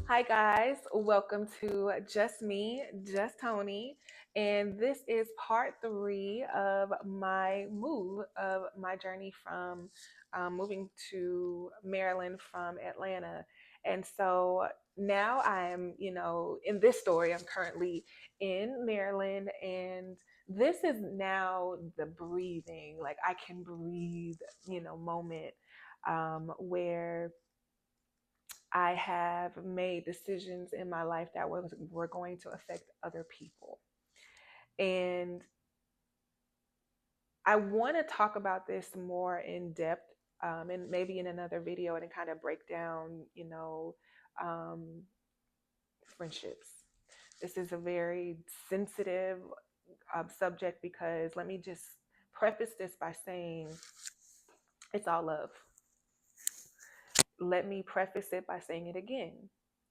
Hi, guys. Welcome to Just Me, Just Toni. And this is part three of my journey from moving to Maryland from Atlanta. And so now I'm, in this story, I'm currently in Maryland. And this is now the breathing, like I can breathe, moment where I have made decisions in my life that were going to affect other people. And I want to talk about this more in depth, and maybe in another video and kind of break down, um, friendships. This is a very sensitive subject because let me just preface this by saying it's all love. Let me preface it by saying it again.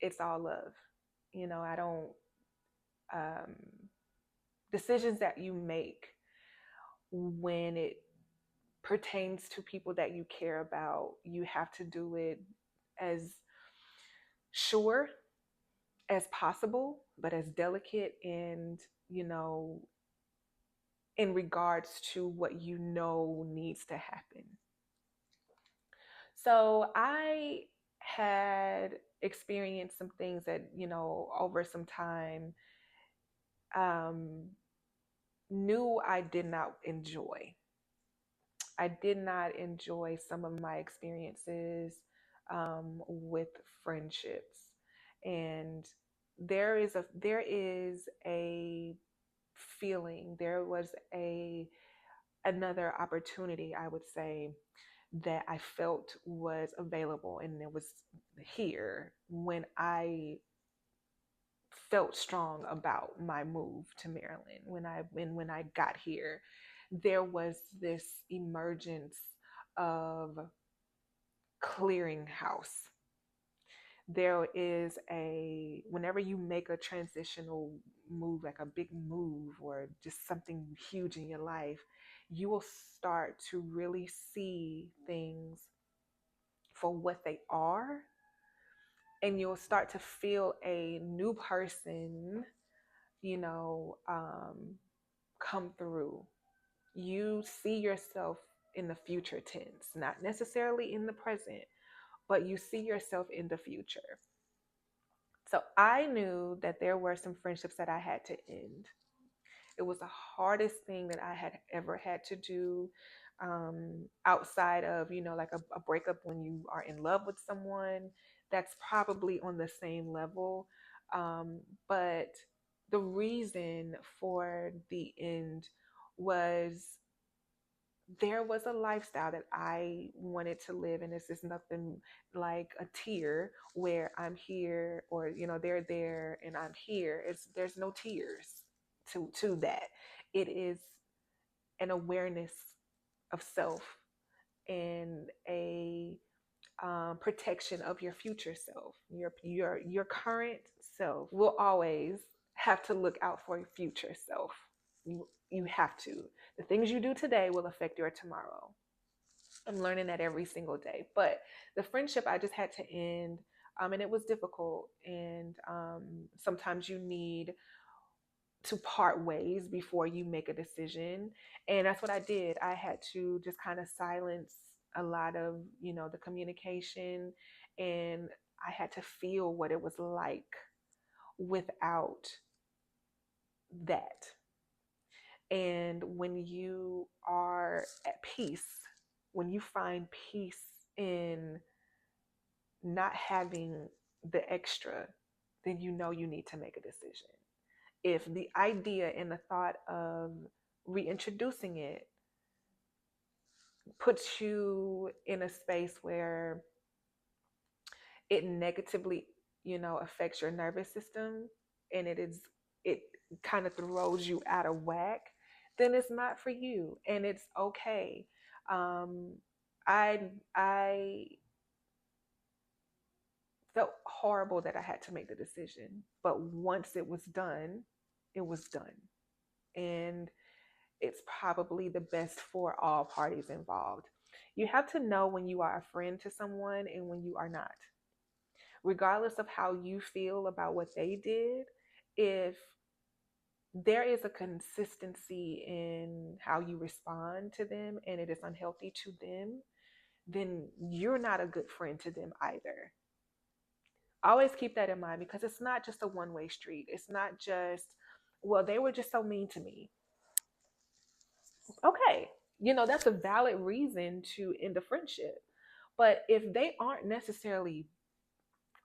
It's all love. I don't um, decisions that you make when it pertains to people that you care about, you have to do it as sure as possible, but as delicate and, in regards to what needs to happen. So I had experienced some things that, over some time, um, knew I did not enjoy. I did not enjoy some of my experiences with friendships, and there is a feeling. There was a another opportunity, I would say, that I felt was available, and it was here when I felt strong about my move to Maryland. When I got here, there was this emergence of clearinghouse. There is a Whenever you make a transitional move, like a big move or just something huge in your life, you will start to really see things for what they are, and you'll start to feel a new person, you know, um, come through. You see yourself in the future tense, not necessarily in the present, but you see yourself in the future. So I knew that there were some friendships that I had to end. It was the hardest thing that I had ever had to do, outside of, like a breakup when you are in love with someone. That's probably on the same level. But the reason for the end was there was a lifestyle that I wanted to live, and this is nothing like a tier where I'm here, or they're there and I'm here. There's no tiers to that. It is an awareness of self and a protection of your future self. Your current self will always have to look out for your future self. You have to. The things you do today will affect your tomorrow. I'm learning that every single day. But the friendship I just had to end, and it was difficult. And sometimes you need to part ways before you make a decision. And that's what I did. I had to just kind of silence a lot of, the communication, and I had to feel what it was like without that. And when you are at peace, when you find peace in not having the extra, then you need to make a decision. If the idea and the thought of reintroducing it puts you in a space where it negatively, affects your nervous system, and it kind of throws you out of whack, then it's not for you, and it's okay. Um, I felt horrible that I had to make the decision, but once it was done, it was done, and it's probably the best for all parties involved. You have to know when you are a friend to someone and when you are not. regardless of how you feel about what they did, if there is a consistency in how you respond to them and it is unhealthy to them, then you're not a good friend to them either. Always keep that in mind, because it's not just a one-way street. It's not just, well, they were just so mean to me. Okay, that's a valid reason to end a friendship. But if they aren't necessarily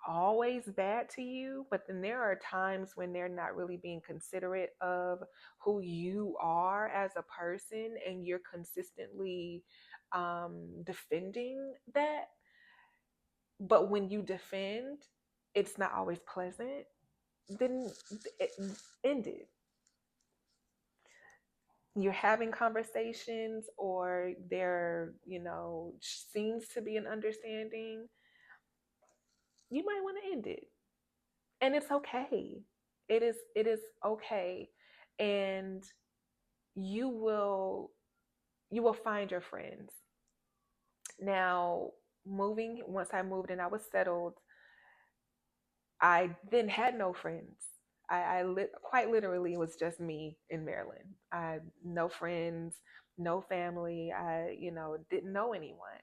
always bad to you, but then there are times when they're not really being considerate of who you are as a person, and you're consistently defending that. But when you defend, it's not always pleasant, then it, end it. You're having conversations, or there, seems to be an understanding, you might want to end it. And it's okay. It is okay. And you will you will find your friends. Now, moving once I moved and I was settled, I then had no friends. Quite literally, it was just me in Maryland. I had no friends, no family. I, didn't know anyone.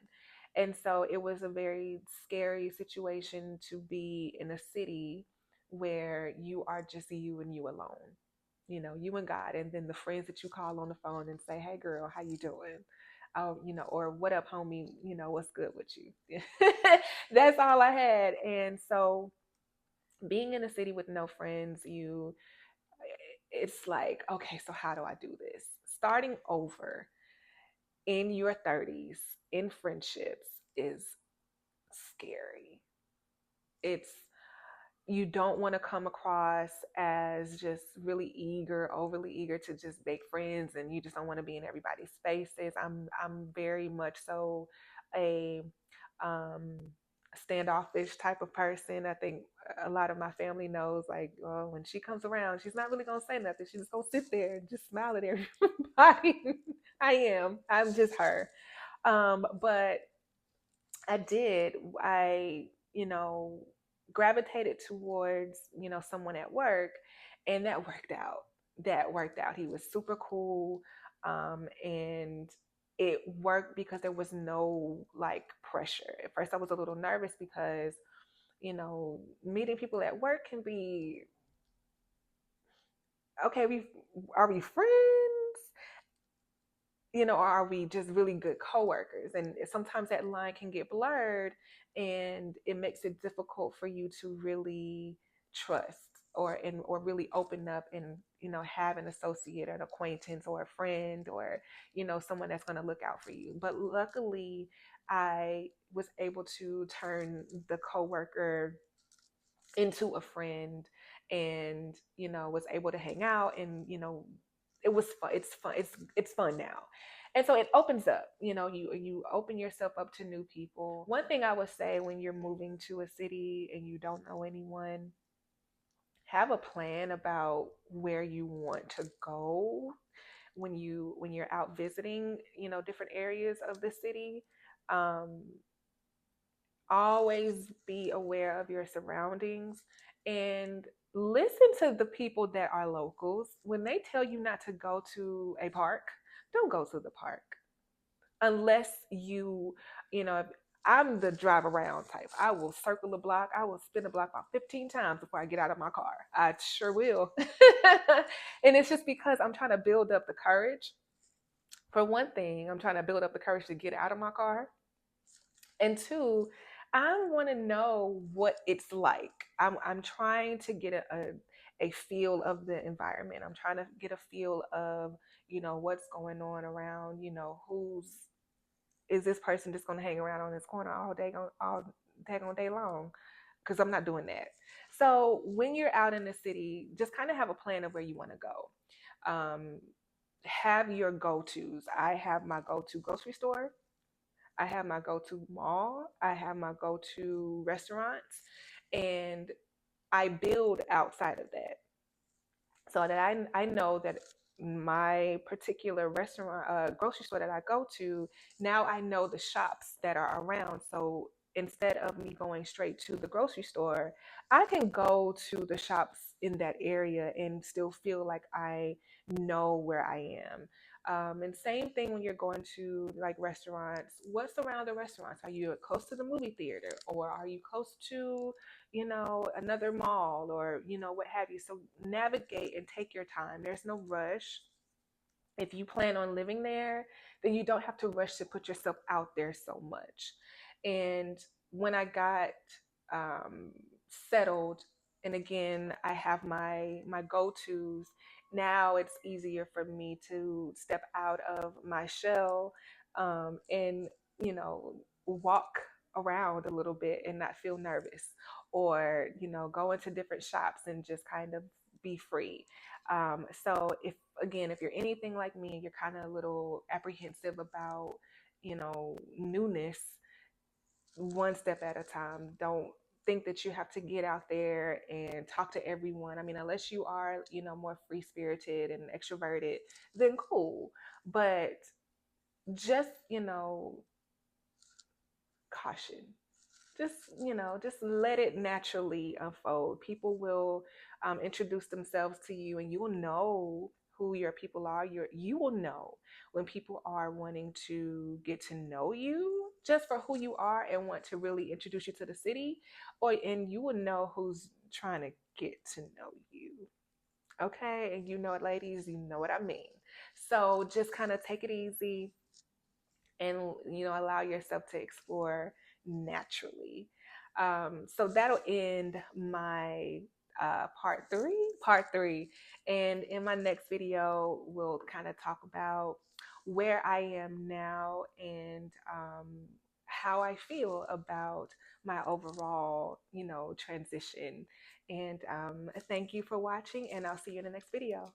And so it was a very scary situation to be in a city where you are just you and you alone. You and God, and then the friends that you call on the phone and say, "Hey girl, how you doing?" Oh, or "What up, homie? What's good with you?" That's all I had. And so being in a city with no friends, it's like, okay, so how do I do this? Starting over in your 30s in friendships is scary. It's You don't want to come across as just really eager, overly eager to just make friends, and you just don't want to be in everybody's faces. I'm very much so a um standoffish type of person. I think a lot of my family knows, like, well, when she comes around, she's not really gonna say nothing. She's just gonna sit there and just smile at everybody. I'm just her. But I did. I gravitated towards, someone at work, and that worked out. That worked out. He was super cool. And it worked because there was no like pressure. At first, I was a little nervous because, meeting people at work can be, okay, are we friends? Or are we just really good coworkers? And sometimes that line can get blurred, and it makes it difficult for you to really trust, or really open up and, have an associate, an acquaintance, or a friend, or, someone that's going to look out for you. But luckily, I was able to turn the coworker into a friend, and, was able to hang out, and, it was fun. It's fun now. And so it opens up, you open yourself up to new people. One thing I would say, when you're moving to a city and you don't know anyone, have a plan about where you want to go when you're out visiting, different areas of the city. um, Always be aware of your surroundings, and listen to the people that are locals. When they tell you not to go to a park, don't go to the park unless if I'm the drive around type. I will circle the block. I will spin the block about 15 times before I get out of my car. I sure will. And it's just because I'm trying to build up the courage. For one thing, I'm trying to build up the courage to get out of my car. And two, I want to know what it's like. I'm trying to get a feel of the environment. I'm trying to get a feel of, what's going on around, who's is this person just going to hang around on this corner all day on day long? Because I'm not doing that. So when you're out in the city, just kind of have a plan of where you want to go. Have your go-tos. I have my go-to grocery store. I have my go-to mall. I have my go-to restaurants, and I build outside of that, so that I know that my particular restaurant, grocery store that I go to, now I know the shops that are around. So instead of me going straight to the grocery store, I can go to the shops in that area and still feel like I know where I am. And same thing when you're going to like restaurants. What's around the restaurants? Are you close to the movie theater, or are you close to, another mall, or what have you? So navigate and take your time. There's no rush. If you plan on living there, then you don't have to rush to put yourself out there so much. And when I got um, settled, and again, I have my go-tos. Now it's easier for me to step out of my shell, and walk around a little bit and not feel nervous, or go into different shops and just kind of be free. So if you're anything like me, you're kind of a little apprehensive about, newness. One step at a time. Don't think that you have to get out there and talk to everyone. I mean, unless you are, more free spirited and extroverted, then cool. But just, caution. Just let it naturally unfold. People will introduce themselves to you, and you will know who your people are. You will know when people are wanting to get to know you just for who you are and want to really introduce you to the city, and you will know who's trying to get to know you. Okay, and you know it, ladies. You know what I mean. So just kind of take it easy, and allow yourself to explore naturally. So that'll end my part three, and in my next video we'll kind of talk about where I am now, and how I feel about my overall transition. And thank you for watching, and I'll see you in the next video.